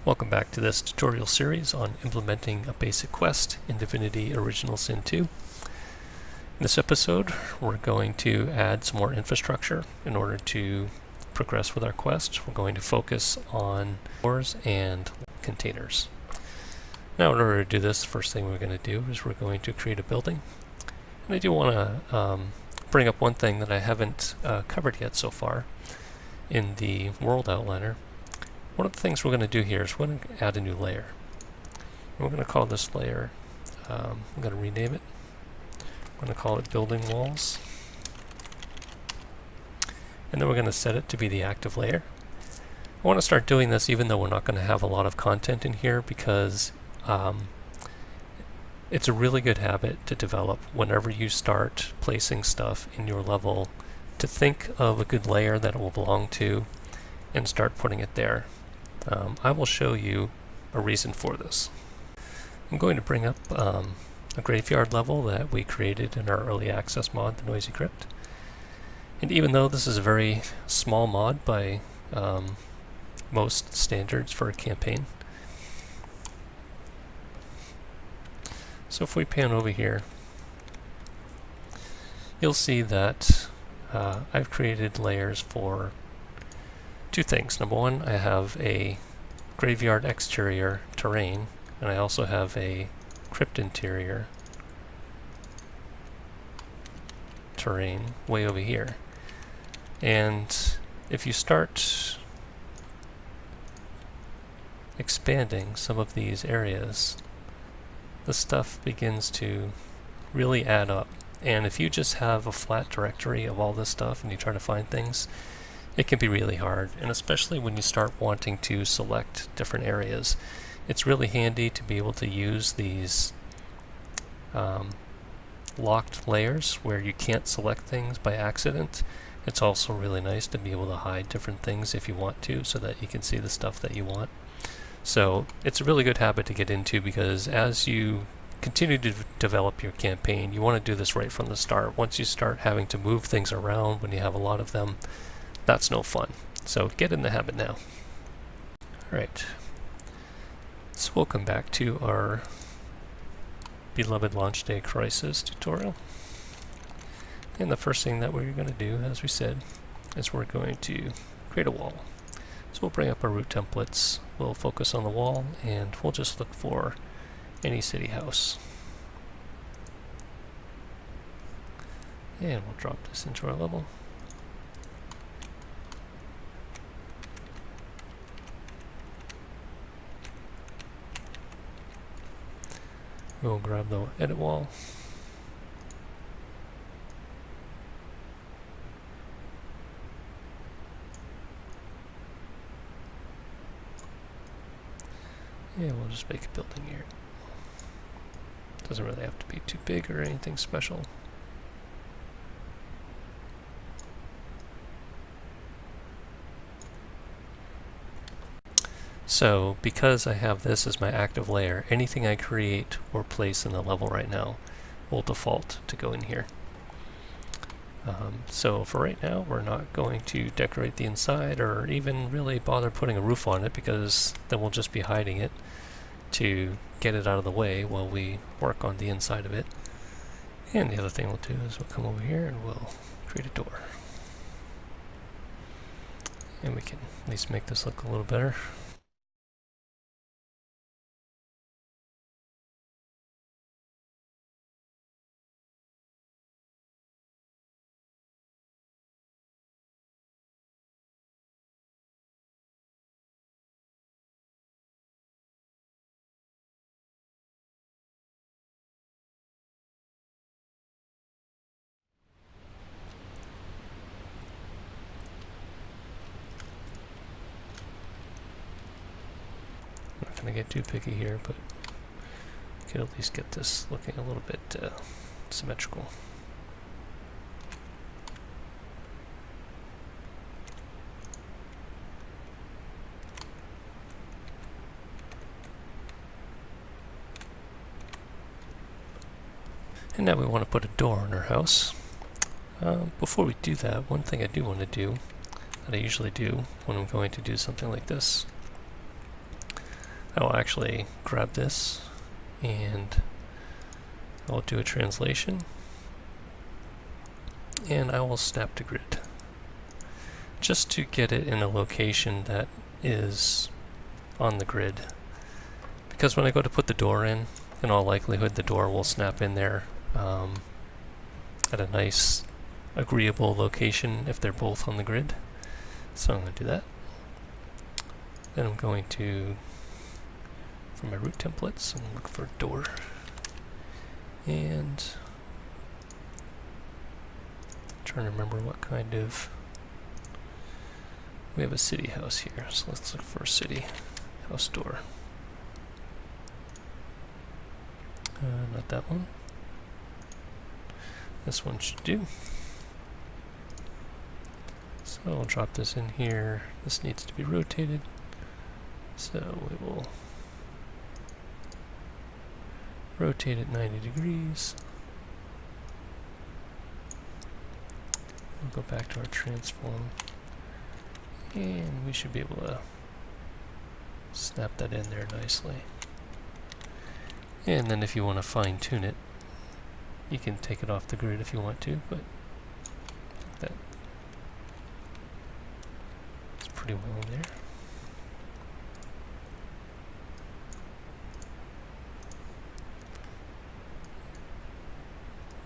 Welcome back to this tutorial series on implementing a basic quest in Divinity Original Sin 2. In this episode, we're going to add some more infrastructure in order to progress with our quest. We're going to focus on doors and containers. Now, in order to do this, the first thing we're going to do is we're going to create a building. And I do want to bring up one thing that I haven't covered yet so far in the world outliner. One of the things we're going to do here is we're going to add a new layer. We're going to call this layer, I'm going to rename it. I'm going to call it Building Walls. And then we're going to set it to be the active layer. I want to start doing this even though we're not going to have a lot of content in here because it's a really good habit to develop whenever you start placing stuff in your level to think of a good layer that it will belong to and start putting it there. I will show you a reason for this. I'm going to bring up a graveyard level that we created in our early access mod, the Noisy Crypt. And even though this is a very small mod by most standards for a campaign, so if we pan over here, you'll see that I've created layers for two things. Number one, I have a graveyard exterior terrain, and I also have a crypt interior terrain way over here. And if you start expanding some of these areas, the stuff begins to really add up. And if you just have a flat directory of all this stuff and you try to find things, it can be really hard, and especially when you start wanting to select different areas. It's really handy to be able to use these locked layers where you can't select things by accident. It's also really nice to be able to hide different things if you want to, so that you can see the stuff that you want. So it's a really good habit to get into, because as you continue to develop your campaign, you want to do this right from the start. Once you start having to move things around when you have a lot of them, that's no fun. So get in the habit now. Alright, so welcome back to our beloved launch day crisis tutorial. And the first thing that we're going to do, as we said, is we're going to create a wall. So we'll bring up our root templates, we'll focus on the wall, and we'll just look for any city house. And we'll drop this into our level. We'll grab the edit wall. Yeah, we'll just make a building here. Doesn't really have to be too big or anything special. So, because I have this as my active layer, anything I create or place in the level right now will default to go in here. So for right now, we're not going to decorate the inside or even really bother putting a roof on it, because then we'll just be hiding it to get it out of the way while we work on the inside of it. And the other thing we'll do is we'll come over here and we'll create a door. And we can at least make this look a little better. I'm not going to get too picky here, but we can at least get this looking a little bit symmetrical. And now we want to put a door in our house. Before we do that, one thing I do want to do, that I usually do when I'm going to do something like this, I'll actually grab this and I'll do a translation, and I will snap to grid just to get it in a location that is on the grid. Because when I go to put the door in all likelihood the door will snap in there at a nice agreeable location if they're both on the grid. So I'm going to do that. Then I'm going to, for my root templates, and look for door. And I'm trying to remember what kind of, we have a city house here, so let's look for a city house door. Not that one. This one should do. So I'll drop this in here. This needs to be rotated. So we will rotate it 90 degrees. We'll go back to our transform. And we should be able to snap that in there nicely. And then if you want to fine tune it, you can take it off the grid if you want to, but that is pretty well in there.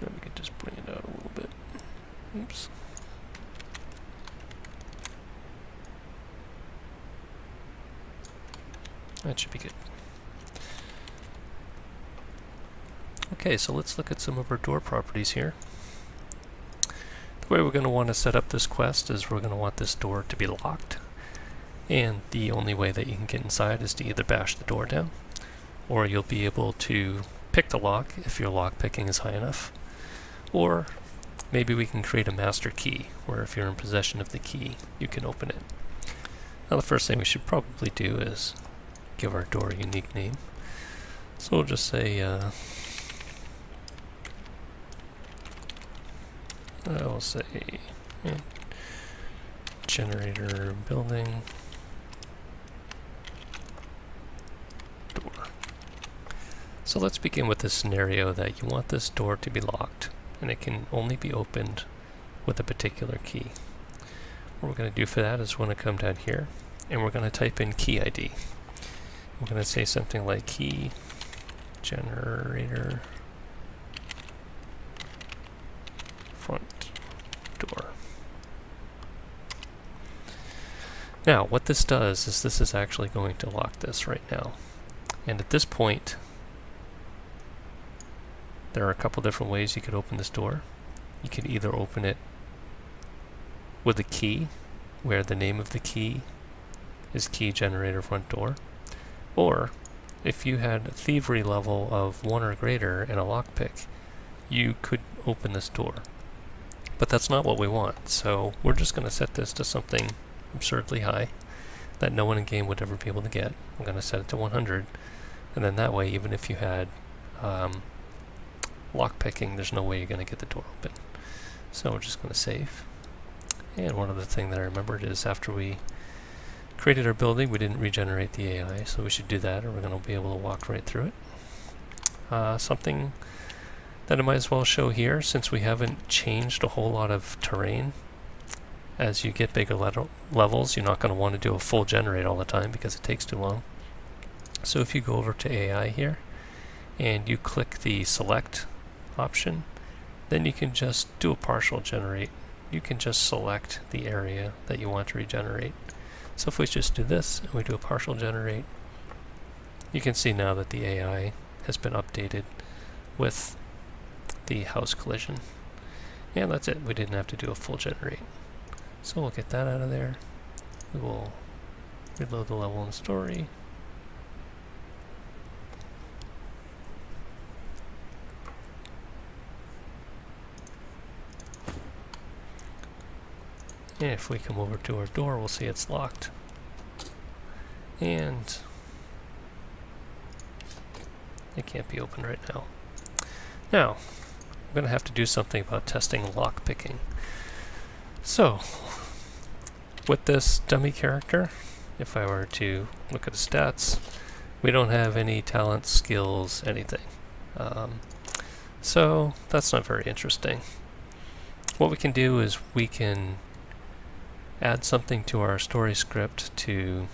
Then we could just bring it out a little bit. Oops. That should be good. Okay, so let's look at some of our door properties here. The way we're going to want to set up this quest is we're going to want this door to be locked. And the only way that you can get inside is to either bash the door down, or you'll be able to pick the lock if your lockpicking is high enough. Or maybe we can create a master key, where if you're in possession of the key, you can open it. Now the first thing we should probably do is give our door a unique name. So we'll just say, I'll say generator building door. So let's begin with this scenario that you want this door to be locked and it can only be opened with a particular key. What we're going to do for that is we're going to come down here and we're going to type in key ID. We're going to say something like key generator front door. Now what this does is this is actually going to lock this right now, and at this point there are a couple different ways you could open this door. You could either open it with a key where the name of the key is key generator front door, or if you had a thievery level of 1 or greater and a lockpick, you could open this door. But that's not what we want, so we're just going to set this to something absurdly high that no one in game would ever be able to get. I'm going to set it to 100, and then that way, even if you had lockpicking, there's no way you're going to get the door open. So we're just going to save. And one other thing that I remembered is after we created our building, we didn't regenerate the AI, so we should do that, or we're going to be able to walk right through it. Something that I might as well show here, since we haven't changed a whole lot of terrain. As you get bigger levels, you're not going to want to do a full generate all the time because it takes too long. So if you go over to AI here and you click the select option, then you can just do a partial generate. You can just select the area that you want to regenerate. So if we just do this and we do a partial generate, you can see now that the AI has been updated with the house collision. And that's it. We didn't have to do a full generate. So we'll get that out of there. We will reload the level and story. And if we come over to our door, we'll see it's locked. And it can't be opened right now. Now, I'm going to have to do something about testing lockpicking. So, with this dummy character, if I were to look at the stats, We don't have any talents, skills, anything. So that's not very interesting. What we can do is we can add something to our story script to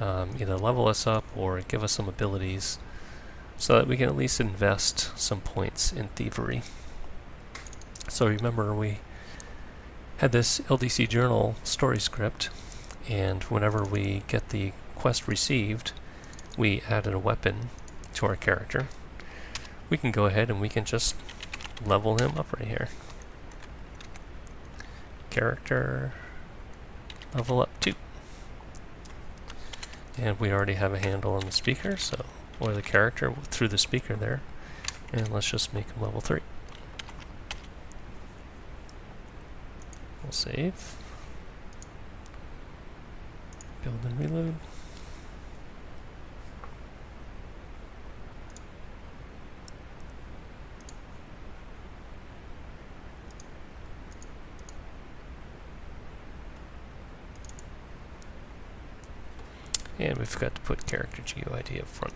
either level us up or give us some abilities so that we can at least invest some points in thievery. So remember, we had this LDC journal story script, and whenever we get the quest received, we added a weapon to our character. We can go ahead and we can just level him up right here. Character level up 2. And we already have a handle on the speaker, so, or the character through the speaker there. And let's just make him level 3. We'll save. Build and reload. And we forgot to put character GUID up front.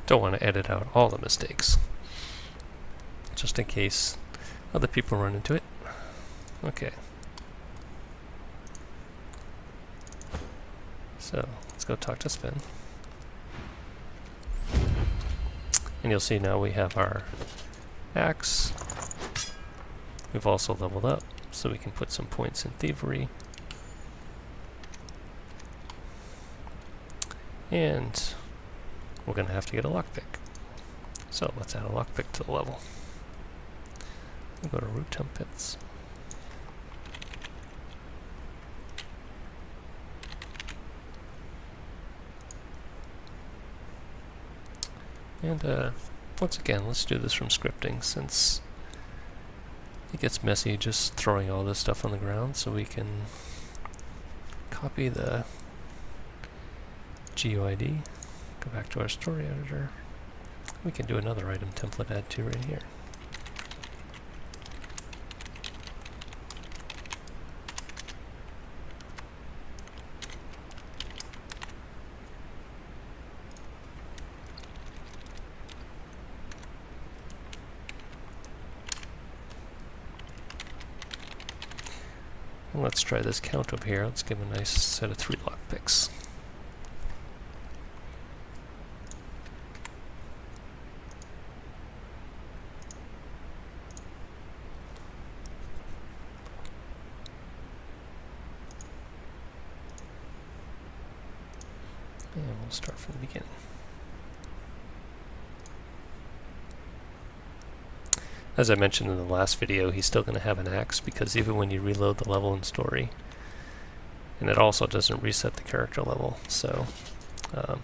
Don't want to edit out all the mistakes, just in case other people run into it. Okay. So let's go talk to Sven. And you'll see now we have our axe. We've also leveled up, so we can put some points in thievery. And we're going to have to get a lockpick. So let's add a lockpick to the level. We'll go to root temp pits. And once again, let's do this from scripting, since it gets messy just throwing all this stuff on the ground. So we can copy the GUID, go back to our story editor. We can do another item template add to right here. And let's try this count over here. Let's give a nice set of 3 lockpicks. And we'll start from the beginning. As I mentioned in the last video, he's still going to have an axe, because even when you reload the level in story, and it also doesn't reset the character level, so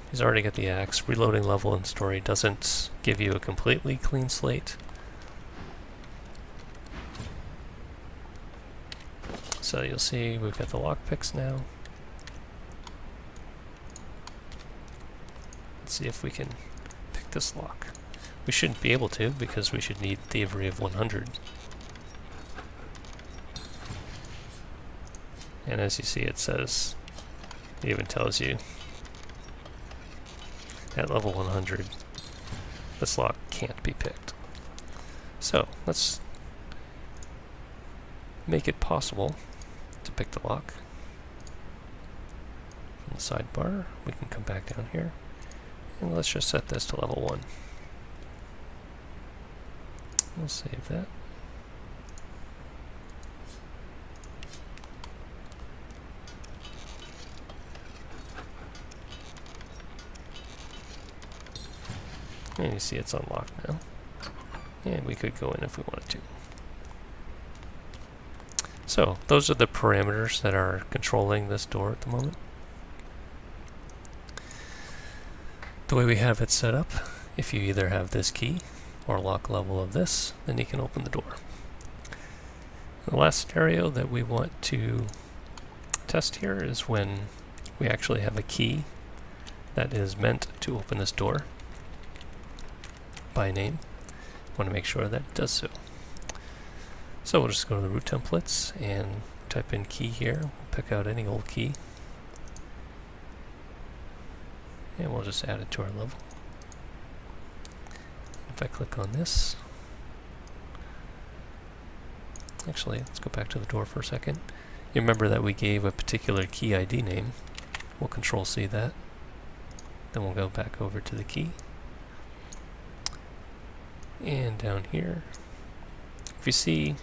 he's already got the axe. Reloading level in story doesn't give you a completely clean slate. So you'll see we've got the lockpicks now. Let's see if we can pick this lock. We shouldn't be able to, because we should need thievery of 100. And as you see, it says, it even tells you, at level 100, this lock can't be picked. So let's make it possible to pick the lock. From the sidebar, we can come back down here, and let's just set this to level 1. We'll save that. And you see it's unlocked now. And we could go in if we wanted to. So those are the parameters that are controlling this door at the moment. The way we have it set up, if you either have this key or lock level of this, then you can open the door. The last scenario that we want to test here is when we actually have a key that is meant to open this door by name. Want to make sure that it does so. So we'll just go to the root templates and type in key here. We'll pick out any old key. And we'll just add it to our level. If I click on this, actually, let's go back to the door for a second. You remember that we gave a particular key ID name. We'll Control-C that. Then we'll go back over to the key. And down here, if you see,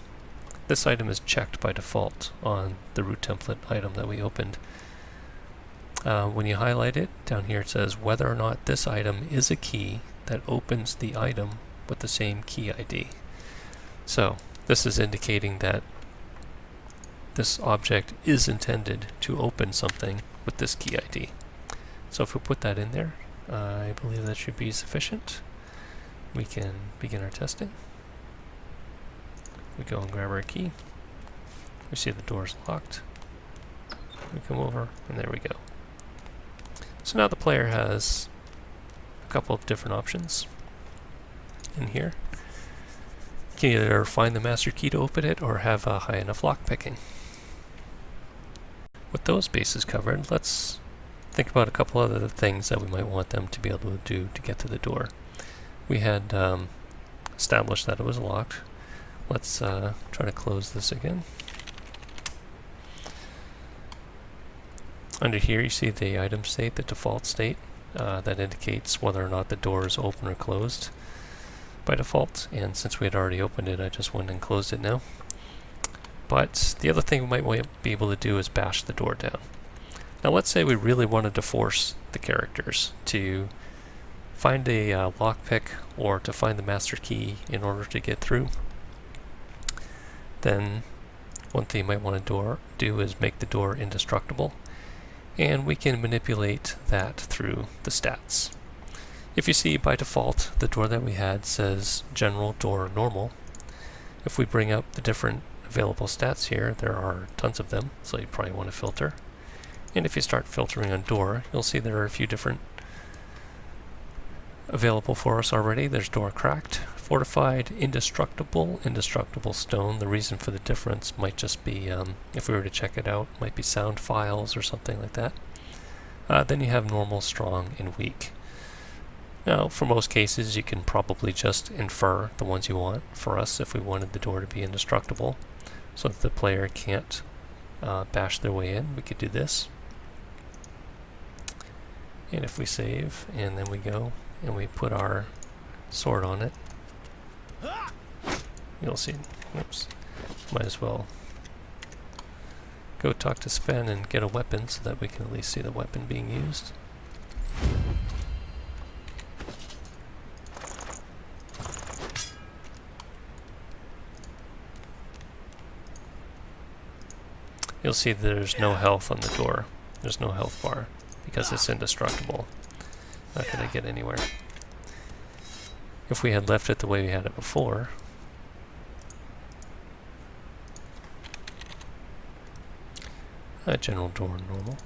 this item is checked by default on the root template item that we opened. When you highlight it, down here it says whether or not this item is a key that opens the item with the same key ID. So this is indicating that this object is intended to open something with this key ID. So if we put that in there, I believe that should be sufficient. We can begin our testing. We go and grab our key. We see the door is locked. We come over, and there we go. So now the player has a couple of different options in here. You can either find the master key to open it or have a high enough lockpicking. With those bases covered, let's think about a couple other things that we might want them to be able to do to get to the door. We had established that it was locked. Let's try to close this again. Under here you see the item state, the default state, that indicates whether or not the door is open or closed by default, and since we had already opened it, I just went and closed it now. But the other thing we might be able to do is bash the door down. Now let's say we really wanted to force the characters to find a lockpick or to find the master key in order to get through. Then one thing you might want to do is make the door indestructible, and we can manipulate that through the stats. If you see, by default the door that we had says general, door, normal. If we bring up the different available stats here, there are tons of them, so you probably want to filter. And if you start filtering on door, you'll see there are a few different available for us already. There's door cracked, fortified, indestructible, indestructible stone. The reason for the difference might just be, if we were to check it out, might be sound files or something like that. Then you have normal, strong, and weak. Now, for most cases, you can probably just infer the ones you want. For us, if we wanted the door to be indestructible, so that the player can't bash their way in, we could do this. And if we save, and then we go, and we put our sword on it, you'll see, oops, might as well go talk to Sven and get a weapon so that we can at least see the weapon being used. You'll see there's no health on the door. There's no health bar because it's indestructible. Not going to get anywhere. If we had left it the way we had it before, general, door, normal.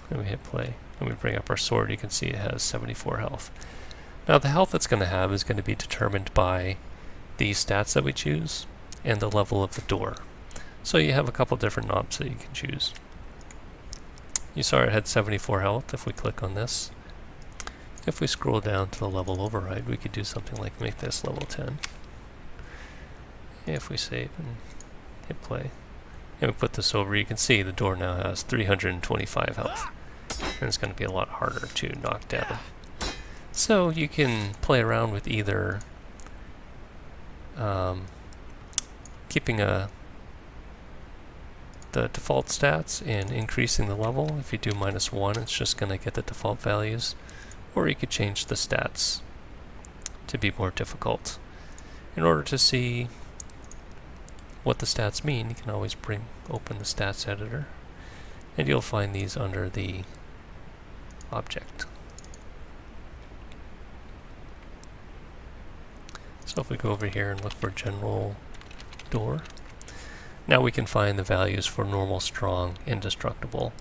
And we hit play. And we bring up our sword, you can see it has 74 health. Now the health it's going to have is going to be determined by the stats that we choose and the level of the door. So you have a couple different knobs that you can choose. You saw it had 74 health. If we click on this, if we scroll down to the level override, we could do something like make this level 10. If we save and hit play, and we put this over, you can see the door now has 325 health. And it's going to be a lot harder to knock down. So you can play around with either keeping the default stats and increasing the level. If you do -1, it's just going to get the default values. Or you could change the stats to be more difficult. In order to see what the stats mean, you can always open the stats editor, and you'll find these under the object. So if we go over here and look for general door. Now we can find the values for normal, strong, indestructible,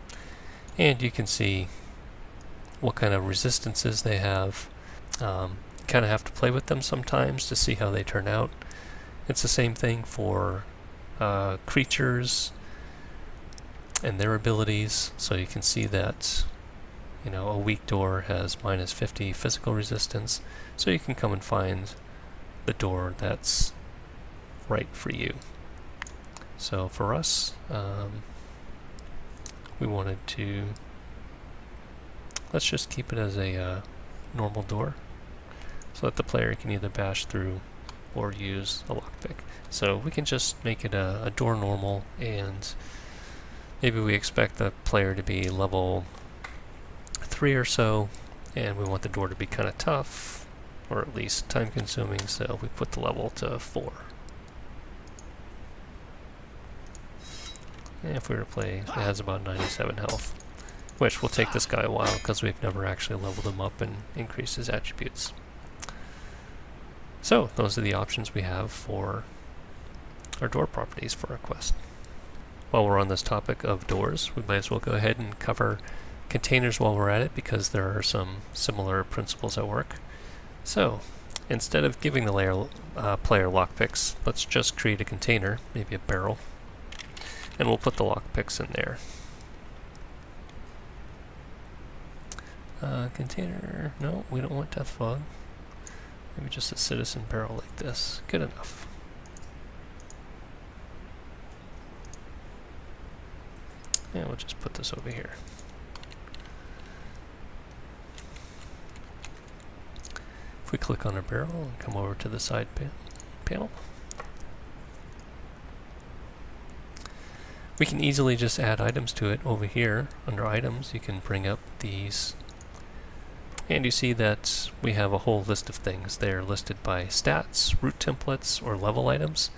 and you can see what kind of resistances they have. Kind of have to play with them sometimes to see how they turn out. It's the same thing for creatures and their abilities, so you can see that a weak door has -50 physical resistance, so you can come and find the door that's right for you. So for us, we wanted to, let's just keep it as a normal door so that the player can either bash through or use a lockpick. So we can just make it a door normal, and maybe we expect the player to be level 3 or so, and we want the door to be kind of tough, or at least time consuming, so we put the level to 4. And if we were to play, it has about 97 health, which will take this guy a while because we've never actually leveled him up and increased his attributes. So those are the options we have for our door properties for our quest. While we're on this topic of doors, we might as well go ahead and cover containers while we're at it, because there are some similar principles at work. So instead of giving the player lockpicks, let's just create a container, maybe a barrel, and we'll put the lockpicks in there. Container, no, we don't want death fog. Maybe just a citizen barrel like this. Good enough. Yeah, we'll just put this over here. If we click on our barrel and come over to the side panel, we can easily just add items to it. Over here, under items, you can bring up these, and you see that we have a whole list of things. They're listed by stats, root templates, or level items.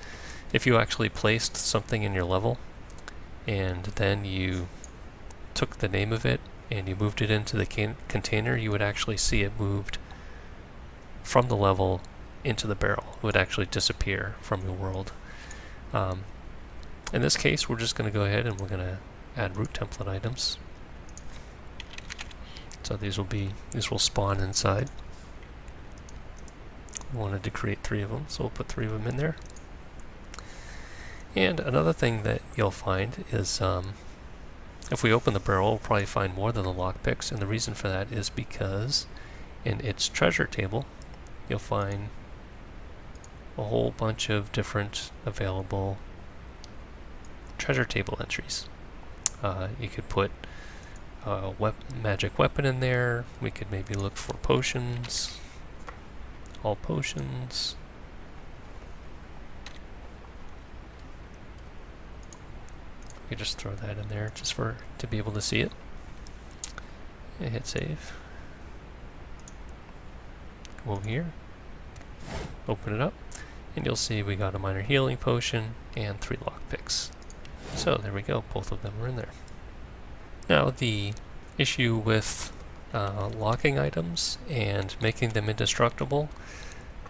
If you actually placed something in your level, and then you took the name of it and you moved it into the container, you would actually see it moved from the level into the barrel. It would actually disappear from your world. In this case, we're just going to go ahead and we're going to add root template items. So these will spawn inside. We wanted to create 3 of them, so we'll put 3 of them in there. And another thing that you'll find is if we open the barrel, we'll probably find more than the lockpicks, and the reason for that is because in its treasure table, you'll find a whole bunch of different available treasure table entries. You could put a magic weapon in there. We could maybe look for potions, all potions. We could just throw that in there just to be able to see it. And hit save. Come over here, open it up, and you'll see we got a minor healing potion and 3 lockpicks. So there we go, both of them are in there. Now the issue with locking items and making them indestructible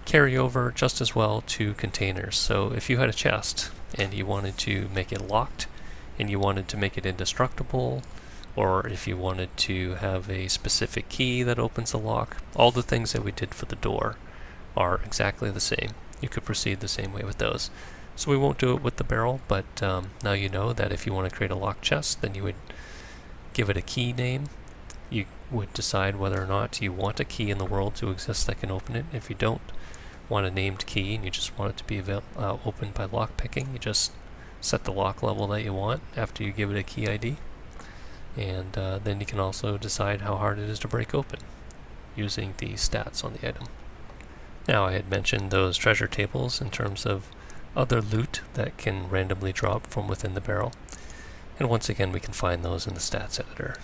carry over just as well to containers. So if you had a chest and you wanted to make it locked and you wanted to make it indestructible, or if you wanted to have a specific key that opens the lock, all the things that we did for the door are exactly the same. You could proceed the same way with those. So we won't do it with the barrel, but now you know that if you want to create a locked chest, then you would give it a key name. You would decide whether or not you want a key in the world to exist that can open it. If you don't want a named key and you just want it to be opened by lockpicking, you just set the lock level that you want after you give it a key ID. And then you can also decide how hard it is to break open using the stats on the item. Now, I had mentioned those treasure tables in terms of other loot that can randomly drop from within the barrel. And once again, we can find those in the stats editor.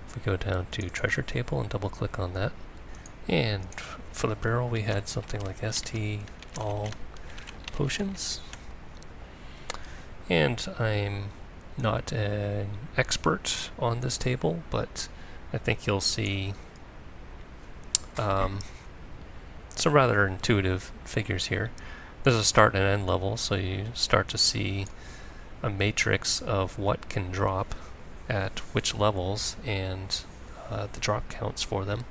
If we go down to treasure table and double click on that, and for the barrel we had something like ST all potions. And I'm not an expert on this table, but I think you'll see some rather intuitive figures here. There's a start and end level, so you start to see a matrix of what can drop at which levels and the drop counts for them.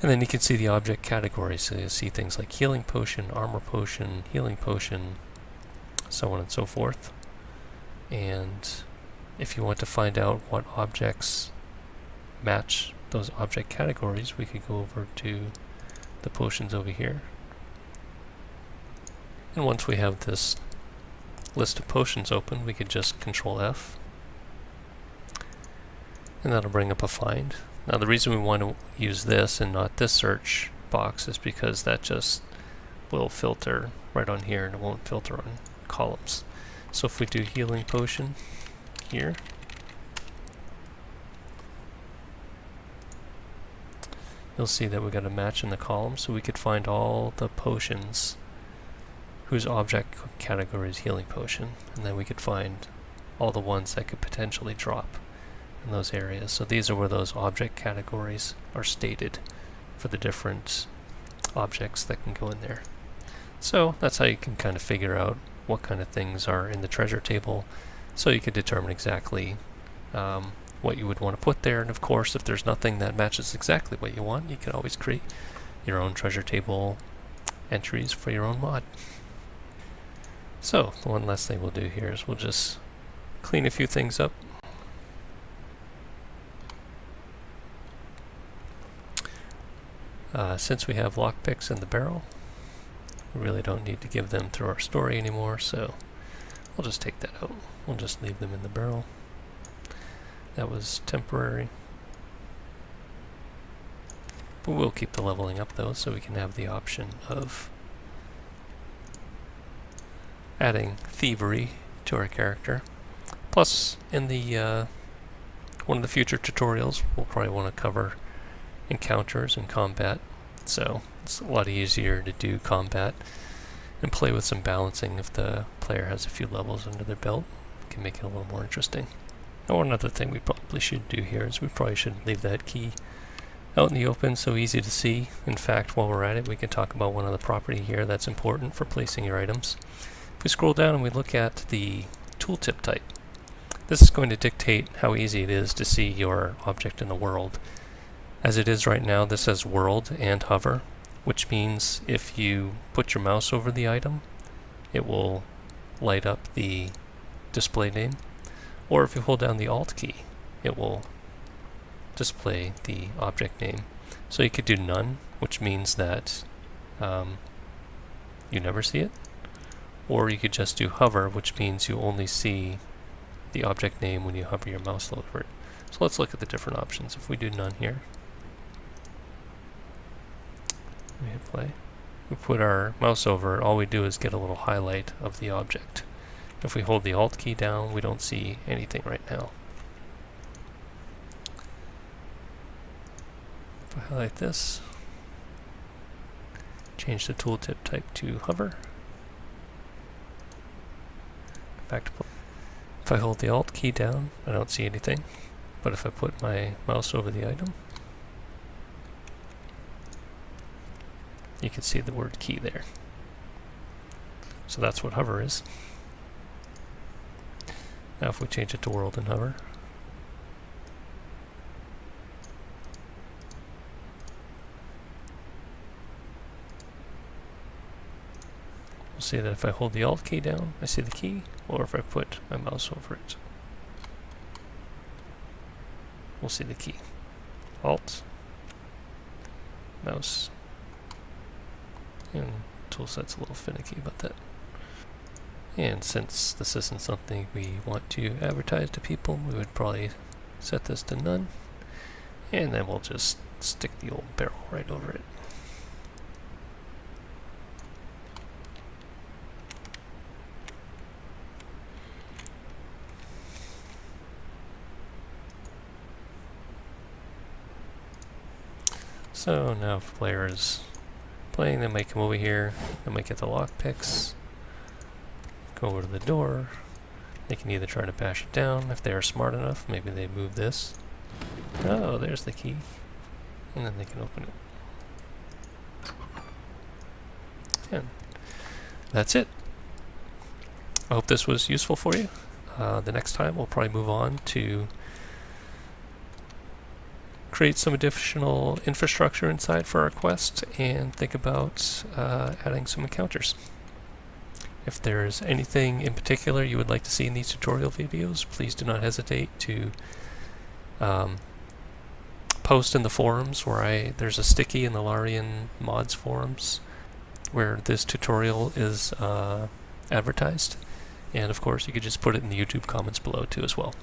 And then you can see the object categories. So you see things like healing potion, armor potion, healing potion, so on and so forth. And if you want to find out what objects match those object categories, we could go over to the potions over here. And once we have this list of potions open, we could just Control F. And that'll bring up a find. Now the reason we want to use this and not this search box is because that just will filter right on here and it won't filter on columns. So if we do healing potion here, you'll see that we got a match in the column, so we could find all the potions whose object category is healing potion, and then we could find all the ones that could potentially drop in those areas. So these are where those object categories are stated for the different objects that can go in there. So that's how you can kind of figure out what kind of things are in the treasure table, so you can determine exactly what you would want to put there. And of course, if there's nothing that matches exactly what you want, you can always create your own treasure table entries for your own mod. So the one last thing we'll do here is we'll just clean a few things up. Since we have lockpicks in the barrel, we really don't need to give them through our story anymore, so we'll just take that out. We'll just leave them in the barrel. That was temporary. But we'll keep the leveling up though, so we can have the option of adding thievery to our character. Plus, in the one of the future tutorials, we'll probably want to cover encounters and combat. So it's a lot easier to do combat and play with some balancing if the player has a few levels under their belt. It can make it a little more interesting. Now, one other thing we probably should do here is we probably should leave that key out in the open, so easy to see. In fact, while we're at it, we can talk about one other property here that's important for placing your items. If we scroll down and we look at the Tooltip type, this is going to dictate how easy it is to see your object in the world. As it is right now, this says world and hover, which means if you put your mouse over the item, it will light up the display name. Or if you hold down the Alt key, it will display the object name. So you could do none, which means that you never see it. Or you could just do hover, which means you only see the object name when you hover your mouse over it. So let's look at the different options. If we do none here, we hit play. We put our mouse over it, all we do is get a little highlight of the object. If we hold the Alt key down, we don't see anything right now. If I highlight this, change the tooltip type to hover. Back to play. If I hold the Alt key down, I don't see anything. But if I put my mouse over the item, you can see the word key there. So that's what hover is. Now if we change it to world and hover, we'll see that if I hold the Alt key down, I see the key, or if I put my mouse over it, we'll see the key. Alt, mouse, and toolset's a little finicky about that. And since this isn't something we want to advertise to people, we would probably set this to none, and then we'll just stick the old barrel right over it. So now if the player is playing, they might come over here, they might get the lockpicks, go over to the door. They can either try to bash it down. If they are smart enough, maybe they move this. Oh, there's the key. And then they can open it. And that's it. I hope this was useful for you. The next time we'll probably move on to create some additional infrastructure inside for our quest and think about adding some encounters. If there's anything in particular you would like to see in these tutorial videos, please do not hesitate to post in the forums where there's a sticky in the Larian mods forums where this tutorial is advertised. And of course you could just put it in the YouTube comments below too as well.